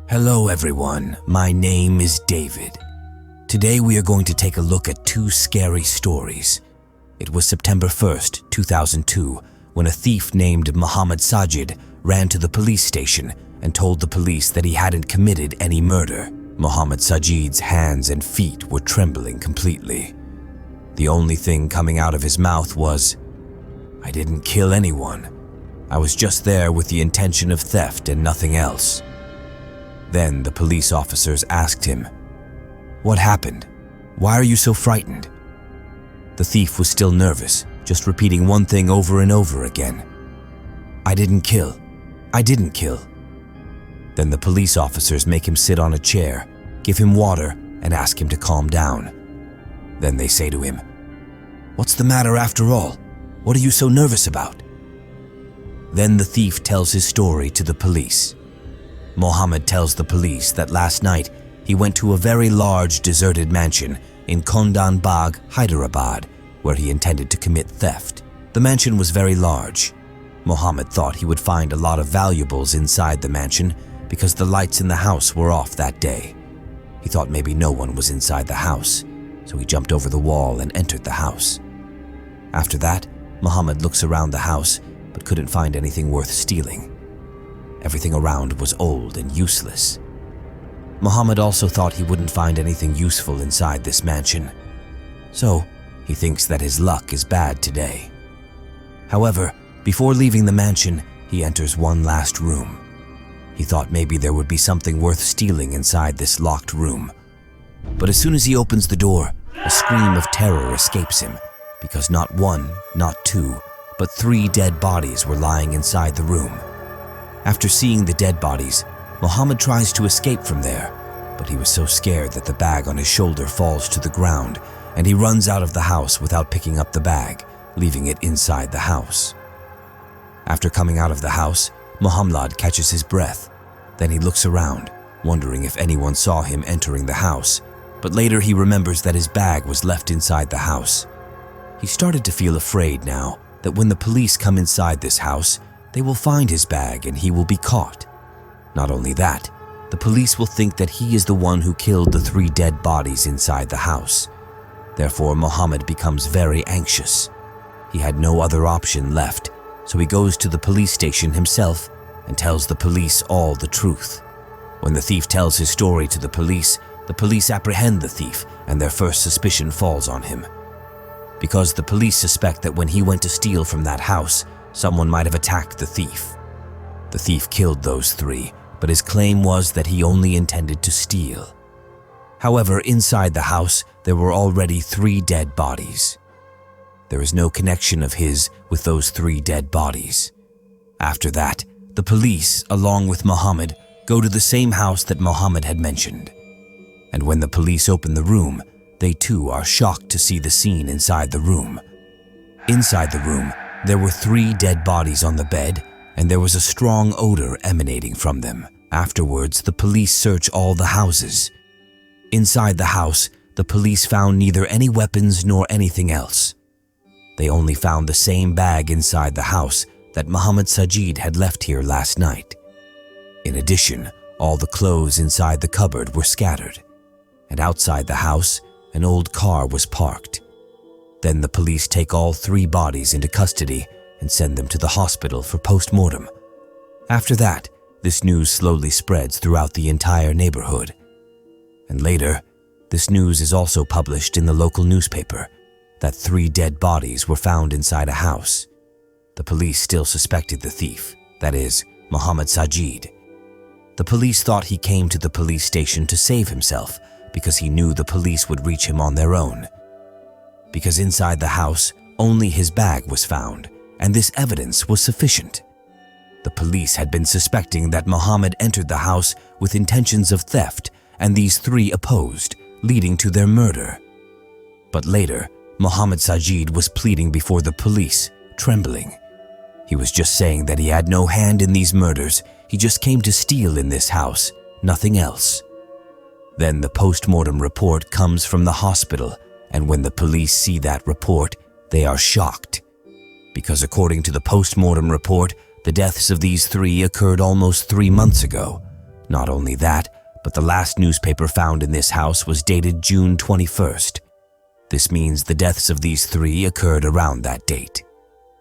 Hello everyone, my name is David. Today we are going to take a look at two scary stories. It was September 1st, 2002, when a thief named Mohammad Sajid ran to the police station and told the police that he hadn't committed any murder. Mohammad Sajid's hands and feet were trembling completely. The only thing coming out of his mouth was, "I didn't kill anyone. I was just there with the intention of theft and nothing else." Then the police officers asked him, "What happened? Why are you so frightened?" The thief was still nervous, just repeating one thing over and over again. "I didn't kill. I didn't kill." Then the police officers make him sit on a chair, give him water, and ask him to calm down. Then they say to him, "What's the matter after all? What are you so nervous about?" Then the thief tells his story to the police. Mohammed tells the police that last night he went to a very large deserted mansion in Kundanbagh, Hyderabad, where he intended to commit theft. The mansion was very large. Mohammed thought he would find a lot of valuables inside the mansion because the lights in the house were off that day. He thought maybe no one was inside the house, so he jumped over the wall and entered the house. After that, Mohammed looks around the house but couldn't find anything worth stealing. Everything around was old and useless. Mohammed also thought he wouldn't find anything useful inside this mansion. So, he thinks that his luck is bad today. However, before leaving the mansion, he enters one last room. He thought maybe there would be something worth stealing inside this locked room. But as soon as he opens the door, a scream of terror escapes him, because not one, not two, but 3 dead bodies were lying inside the room. After seeing the dead bodies, Mohammed tries to escape from there, but he was so scared that the bag on his shoulder falls to the ground, and he runs out of the house without picking up the bag, leaving it inside the house. After coming out of the house, Mohammed catches his breath. Then he looks around, wondering if anyone saw him entering the house, but later he remembers that his bag was left inside the house. He started to feel afraid now that when the police come inside this house, they will find his bag and he will be caught. Not only that, the police will think that he is the one who killed the 3 dead bodies inside the house. Therefore, Mohammed becomes very anxious. He had no other option left, so he goes to the police station himself and tells the police all the truth. When the thief tells his story to the police apprehend the thief and their first suspicion falls on him. Because the police suspect that when he went to steal from that house, someone might have attacked the thief. The thief killed those 3, but his claim was that he only intended to steal. However, inside the house, there were already 3 dead bodies. There is no connection of his with those 3 dead bodies. After that, the police, along with Mohammed, go to the same house that Mohammed had mentioned. And when the police open the room, they too are shocked to see the scene inside the room. Inside the room, there were 3 dead bodies on the bed, and there was a strong odor emanating from them. Afterwards, the police search all the houses. Inside the house, the police found neither any weapons nor anything else. They only found the same bag inside the house that Mohammad Sajid had left here last night. In addition, all the clothes inside the cupboard were scattered, and outside the house, an old car was parked. Then the police take all 3 bodies into custody and send them to the hospital for post-mortem. After that, this news slowly spreads throughout the entire neighborhood. And later, this news is also published in the local newspaper that 3 dead bodies were found inside a house. The police still suspected the thief, that is, Mohammad Sajid. The police thought he came to the police station to save himself because he knew the police would reach him on their own. Because inside the house, only his bag was found, and this evidence was sufficient. The police had been suspecting that Mohammed entered the house with intentions of theft, and these 3 opposed, leading to their murder. But later, Mohammad Sajid was pleading before the police, trembling. He was just saying that he had no hand in these murders, he just came to steal in this house, nothing else. Then the post-mortem report comes from the hospital, and when the police see that report, they are shocked. Because according to the post-mortem report, the deaths of these 3 occurred almost 3 months ago, Not only that, but the last newspaper found in this house was dated June 21st. This means the deaths of these three occurred around that date.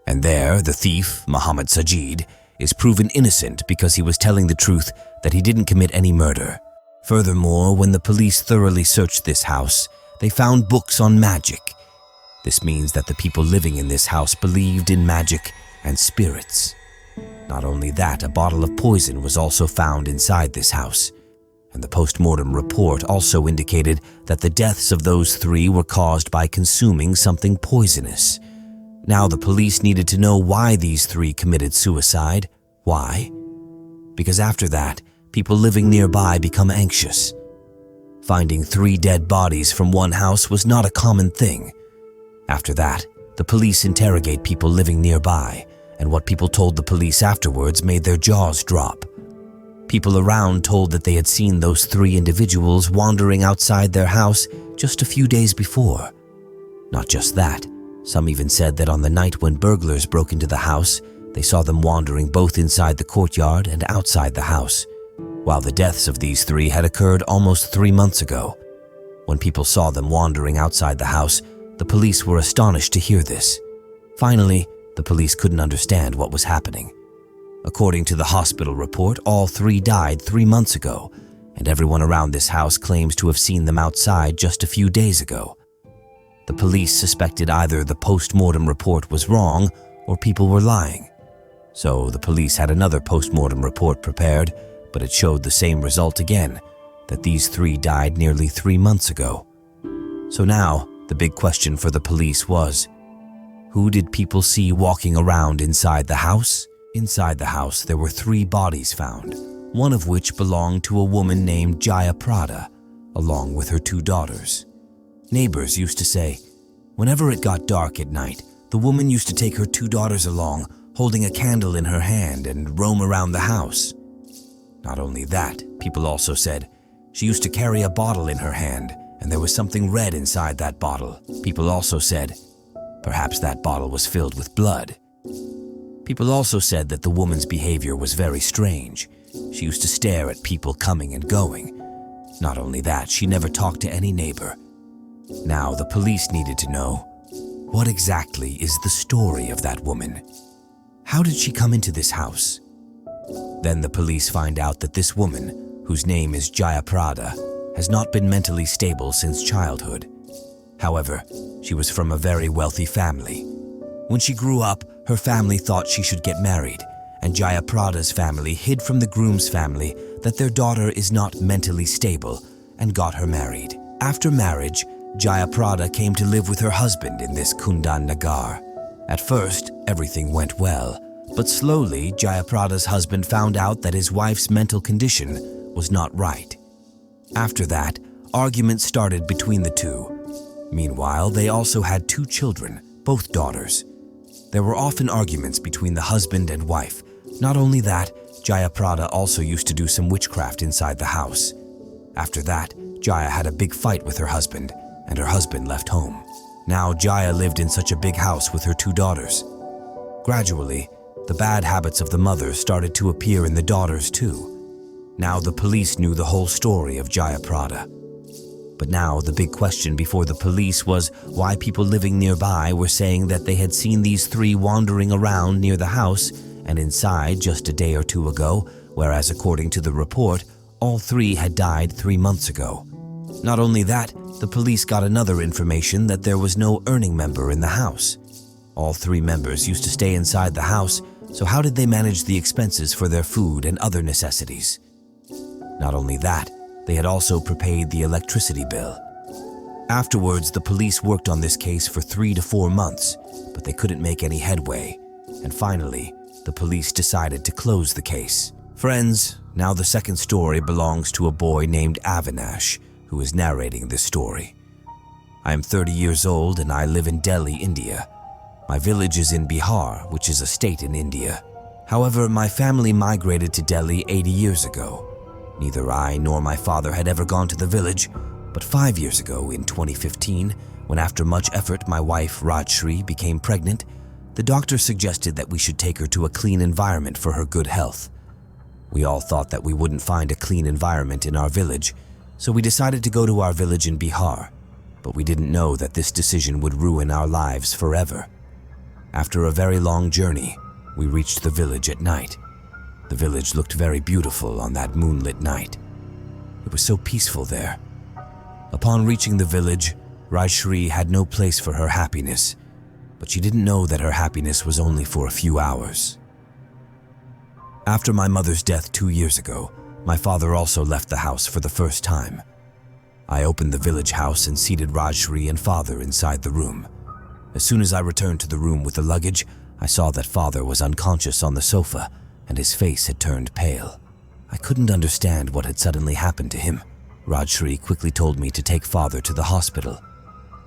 And there, the thief, Mohammad Sajid, is proven innocent because he was telling the truth that he didn't commit any murder. Furthermore, when the police thoroughly searched this house, they found books on magic. This means that the people living in this house believed in magic and spirits. Not only that, a bottle of poison was also found inside this house, and the post-mortem report also indicated that the deaths of those three were caused by consuming something poisonous. Now the police needed to know why these three committed suicide. Why? Because after that, people living nearby become anxious. Finding three dead bodies from one house was not a common thing. After that, the police interrogate people living nearby, and what people told the police afterwards made their jaws drop. People around told that they had seen those three individuals wandering outside their house just a few days before. Not just that, some even said that on the night when burglars broke into the house, they saw them wandering both inside the courtyard and outside the house, while the deaths of these three had occurred almost 3 months ago. When people saw them wandering outside the house, the police were astonished to hear this. Finally, the police couldn't understand what was happening. According to the hospital report, all three died 3 months ago, and everyone around this house claims to have seen them outside just a few days ago. The police suspected either the post-mortem report was wrong or people were lying. So the police had another post-mortem report prepared, but it showed the same result again, that these three died nearly 3 months ago. So now, the big question for the police was, who did people see walking around inside the house? Inside the house, there were 3 bodies found, one of which belonged to a woman named Jaya Prada, along with her 2 daughters. Neighbors used to say, whenever it got dark at night, the woman used to take her 2 daughters along, holding a candle in her hand and roam around the house. Not only that, people also said, she used to carry a bottle in her hand, and there was something red inside that bottle. People also said, perhaps that bottle was filled with blood. People also said that the woman's behavior was very strange. She used to stare at people coming and going. Not only that, she never talked to any neighbor. Now the police needed to know, what exactly is the story of that woman? How did she come into this house? Then the police find out that this woman, whose name is Jaya Prada, has not been mentally stable since childhood. However, she was from a very wealthy family. When she grew up, her family thought she should get married, and Jaya Prada's family hid from the groom's family that their daughter is not mentally stable and got her married. After marriage, Jaya Prada came to live with her husband in this Kundanbagh. At first, everything went well, but slowly Jaya Prada's husband found out that his wife's mental condition was not right. After that, arguments started between the two. Meanwhile, they also had 2 children, both daughters. There were often arguments between the husband and wife. Not only that, Jaya Prada also used to do some witchcraft inside the house. After that, Jaya had a big fight with her husband, and her husband left home. Now Jaya lived in such a big house with her 2 daughters. Gradually, the bad habits of the mother started to appear in the daughters too. Now the police knew the whole story of Jaya Prada. But now the big question before the police was why people living nearby were saying that they had seen these 3 wandering around near the house and inside just a day or 2 ago, whereas according to the report, all 3 had died 3 months ago. Not only that, the police got another information that there was no earning member in the house. All 3 members used to stay inside the house, so how did they manage the expenses for their food and other necessities? Not only that, they had also prepaid the electricity bill. Afterwards, the police worked on this case for 3 to 4 months, but they couldn't make any headway. And finally, the police decided to close the case. Friends, now the second story belongs to a boy named Avinash, who is narrating this story. I am 30 years old and I live in Delhi, India. My village is in Bihar, which is a state in India. However, my family migrated to Delhi 80 years ago. Neither I nor my father had ever gone to the village, but 5 years ago, in 2015, when after much effort my wife Rajshri became pregnant, the doctor suggested that we should take her to a clean environment for her good health. We all thought that we wouldn't find a clean environment in our village, so we decided to go to our village in Bihar, but we didn't know that this decision would ruin our lives forever. After a very long journey, we reached the village at night. The village looked very beautiful on that moonlit night. It was so peaceful there. Upon reaching the village, Rajshri had no place for her happiness, but she didn't know that her happiness was only for a few hours. After my mother's death 2 years ago, my father also left the house for the first time. I opened the village house and seated Rajshri and father inside the room. As soon as I returned to the room with the luggage, I saw that father was unconscious on the sofa and his face had turned pale. I couldn't understand what had suddenly happened to him. Rajshri quickly told me to take father to the hospital.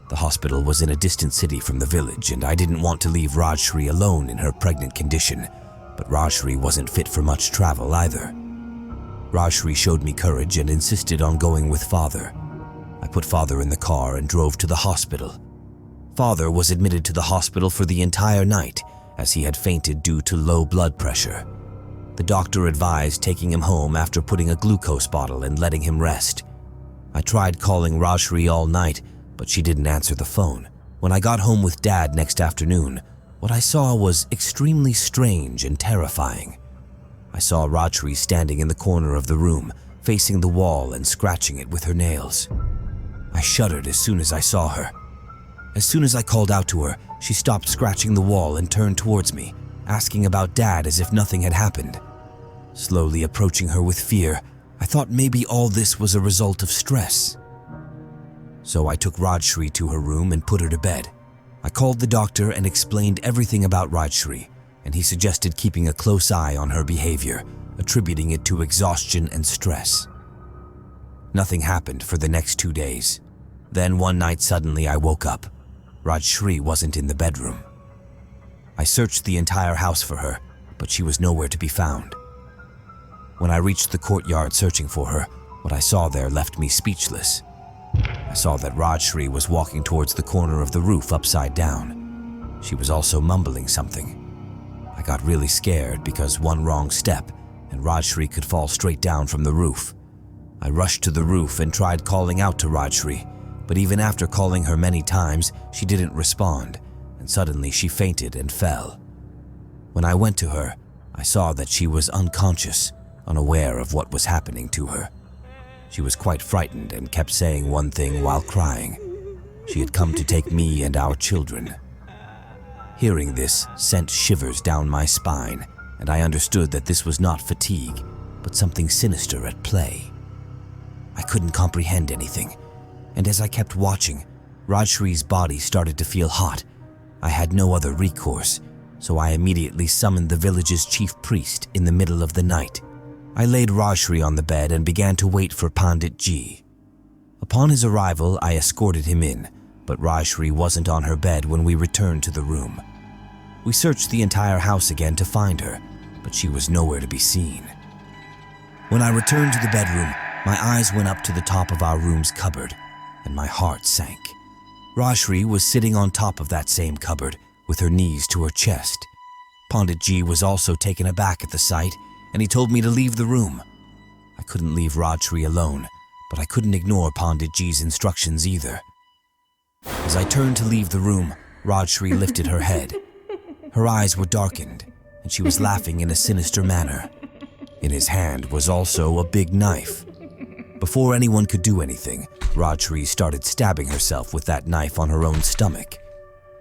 The hospital was in a distant city from the village, and I didn't want to leave Rajshri alone in her pregnant condition, but Rajshri wasn't fit for much travel either. Rajshri showed me courage and insisted on going with father. I put father in the car and drove to the hospital. Father was admitted to the hospital for the entire night as he had fainted due to low blood pressure. The doctor advised taking him home after putting a glucose bottle and letting him rest. I tried calling Rajshri all night, but she didn't answer the phone. When I got home with Dad next afternoon, what I saw was extremely strange and terrifying. I saw Rajshri standing in the corner of the room, facing the wall and scratching it with her nails. I shuddered as soon as I saw her. As soon as I called out to her, she stopped scratching the wall and turned towards me, asking about Dad as if nothing had happened. Slowly approaching her with fear, I thought maybe all this was a result of stress. So I took Rajshri to her room and put her to bed. I called the doctor and explained everything about Rajshri, and he suggested keeping a close eye on her behavior, attributing it to exhaustion and stress. Nothing happened for the next 2 days. Then one night suddenly I woke up. Rajshri wasn't in the bedroom. I searched the entire house for her, but she was nowhere to be found. When I reached the courtyard searching for her, what I saw there left me speechless. I saw that Rajshri was walking towards the corner of the roof upside down. She was also mumbling something. I got really scared because one wrong step and Rajshri could fall straight down from the roof. I rushed to the roof and tried calling out to Rajshri, but even after calling her many times, she didn't respond, and suddenly she fainted and fell. When I went to her, I saw that she was unconscious, unaware of what was happening to her. She was quite frightened and kept saying one thing while crying. She had come to take me and our children. Hearing this sent shivers down my spine, and I understood that this was not fatigue, but something sinister at play. I couldn't comprehend anything, and as I kept watching, Rajshri's body started to feel hot. I had no other recourse, so I immediately summoned the village's chief priest in the middle of the night. I laid Rajshri on the bed and began to wait for Pandit Ji. Upon his arrival, I escorted him in, but Rajshri wasn't on her bed when we returned to the room. We searched the entire house again to find her, but she was nowhere to be seen. When I returned to the bedroom, my eyes went up to the top of our room's cupboard, and my heart sank. Rajshri was sitting on top of that same cupboard, with her knees to her chest. Pandit Ji was also taken aback at the sight, and he told me to leave the room. I couldn't leave Rajshri alone, but I couldn't ignore Pandit Ji's instructions either. As I turned to leave the room, Rajshri lifted her head. Her eyes were darkened, and she was laughing in a sinister manner. In his hand was also a big knife. Before anyone could do anything, Rajshri started stabbing herself with that knife on her own stomach.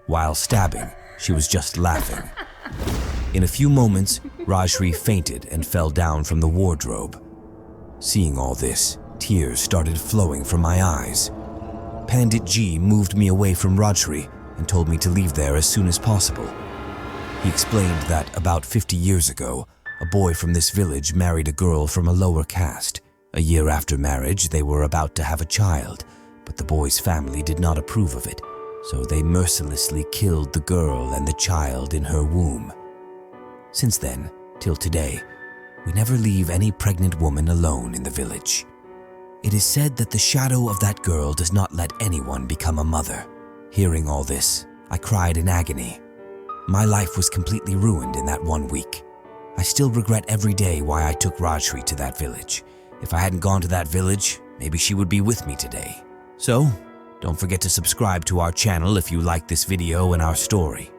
While stabbing, she was just laughing. In a few moments, Rajshri fainted and fell down from the wardrobe. Seeing all this, tears started flowing from my eyes. Pandit Ji moved me away from Rajshri and told me to leave there as soon as possible. He explained that about 50 years ago, a boy from this village married a girl from a lower caste. A year after marriage, they were about to have a child, but the boy's family did not approve of it, so they mercilessly killed the girl and the child in her womb. Since then, till today, we never leave any pregnant woman alone in the village. It is said that the shadow of that girl does not let anyone become a mother. Hearing all this, I cried in agony. My life was completely ruined in that 1 week. I still regret every day why I took Rajshri to that village. If I hadn't gone to that village, maybe she would be with me today. So, don't forget to subscribe to our channel if you like this video and our story.